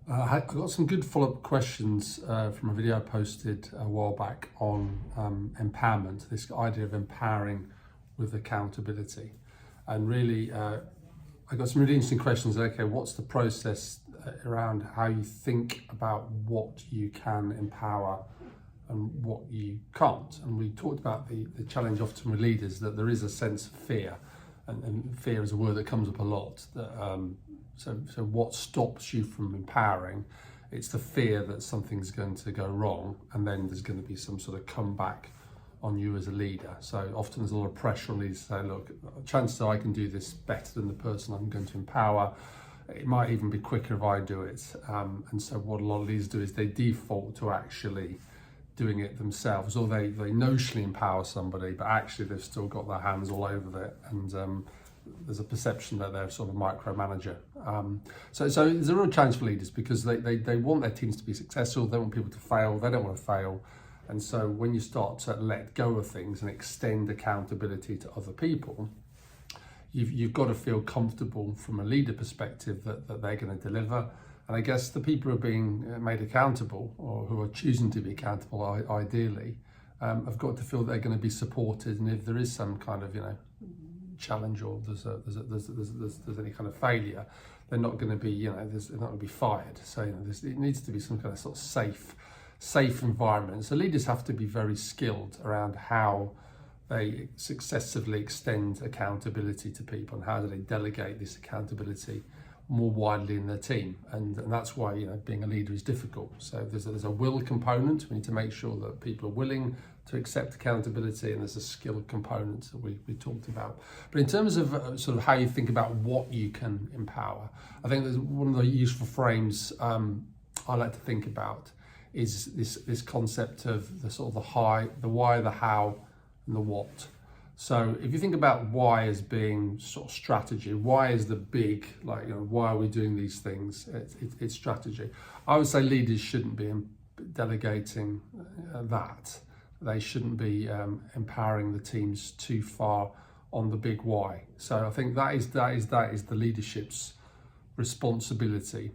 I got some good follow-up questions from a video I posted a while back on empowerment, this idea of empowering with accountability. And really, I got some really interesting questions. Okay, what's the process around how you think about what you can empower and what you can't? And we talked about the challenge often with leaders, that there is a sense of fear. And fear is a word that comes up a lot. So what stops you from empowering? It's the fear that something's going to go wrong, and then there's going to be some sort of comeback on you as a leader. So often there's a lot of pressure on leaders to say, look, chances are I can do this better than the person I'm going to empower. It might even be quicker if I do it. And so what a lot of leaders do is they default to actually doing it themselves, or they notionally empower somebody, but actually they've still got their hands all over it, and there's a perception that they're sort of a micromanager. So there's a real challenge for leaders, because they want their teams to be successful, they want people to fail, they don't want to fail. And so when you start to let go of things and extend accountability to other people, you've got to feel comfortable from a leader perspective that they're going to deliver. And I guess the people who are being made accountable, or who are choosing to be accountable, ideally, have got to feel they're going to be supported. And if there is some kind of challenge, or there's any kind of failure, they're not going to be they're not going to be fired. So it needs to be some kind of sort of safe environment. So leaders have to be very skilled around how they successively extend accountability to people, and how do they delegate this accountability more widely in their team. And that's why being a leader is difficult. So there's a will component. We need to make sure that people are willing to accept accountability, and there's a skill component that we talked about. But in terms of sort of how you think about what you can empower, I think there's one of the useful frames I like to think about is this concept of the sort of the why, the how, and the what. So if you think about why as being sort of strategy, why is the big, why are we doing these things? It's strategy. I would say leaders shouldn't be delegating that. They shouldn't be empowering the teams too far on the big why. So I think that is the leadership's responsibility,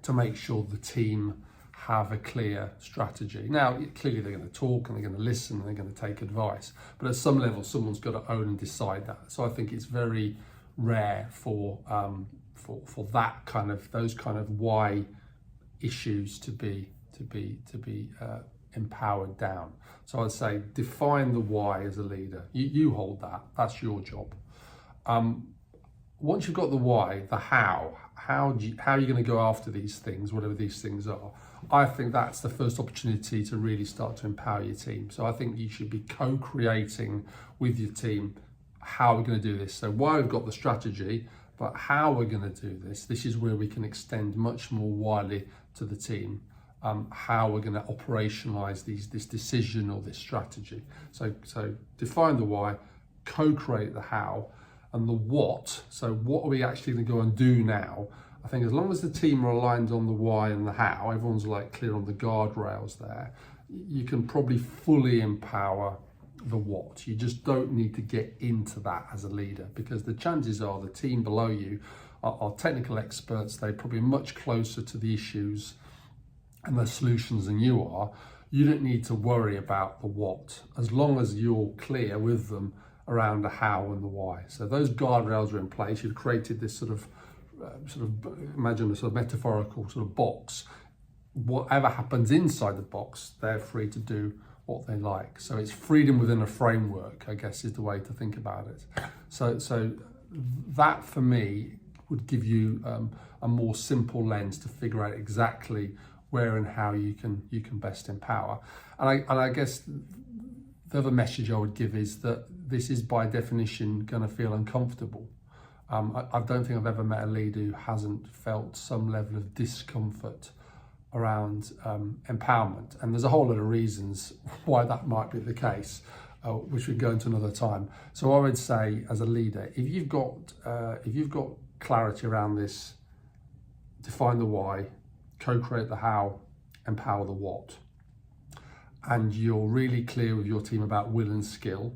to make sure the team have a clear strategy. Now, clearly they're going to talk, and they're going to listen, and they're going to take advice, but at some level someone's got to own and decide that. So I think it's very rare for that those kind of why issues to be empowered down. So I'd say define the why as a leader. You hold that. That's your job. Once you've got the why, the how are you going to go after these things, whatever these things are? I think that's the first opportunity to really start to empower your team. So I think you should be co-creating with your team how we're going to do this. So why we've got the strategy, but how we're going to do this. This is where we can extend much more widely to the team. How we're going to operationalize this decision or this strategy. So define the why, co-create the how, and the what. So what are we actually going to go and do now? I think as long as the team are aligned on the why and the how, everyone's clear on the guardrails there, you can probably fully empower the what. You just don't need to get into that as a leader, because the chances are the team below you are technical experts. They're probably much closer to the issues and the solutions than you are. You don't need to worry about the what, as long as you're clear with them around the how and the why. So those guardrails are in place. You've created this sort of imagine a sort of metaphorical sort of box. Whatever happens inside the box, they're free to do what they like. So it's freedom within a framework, I guess, is the way to think about it. So that for me would give you a more simple lens to figure out exactly where and how you can best empower. And I guess the other message I would give is that this is by definition going to feel uncomfortable. I don't think I've ever met a leader who hasn't felt some level of discomfort around empowerment. And there's a whole lot of reasons why that might be the case, which we can go into another time. So I would say, as a leader, if you've got clarity around this, define the why, co-create the how, empower the what, and you're really clear with your team about will and skill,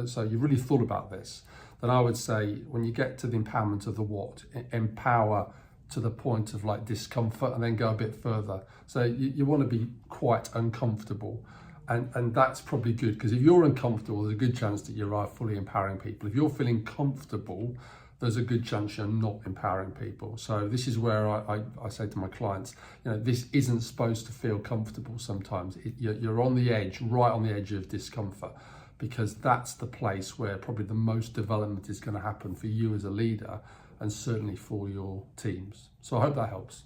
so you've really thought about this, then I would say when you get to the empowerment of the what, empower to the point of like discomfort and then go a bit further. So you want to be quite uncomfortable. And that's probably good, because if you're uncomfortable, there's a good chance that you are fully empowering people. If you're feeling comfortable, there's a good chance you're not empowering people. So this is where I say to my clients, this isn't supposed to feel comfortable sometimes. You're on the edge, right on the edge of discomfort, because that's the place where probably the most development is going to happen for you as a leader, and certainly for your teams. So I hope that helps.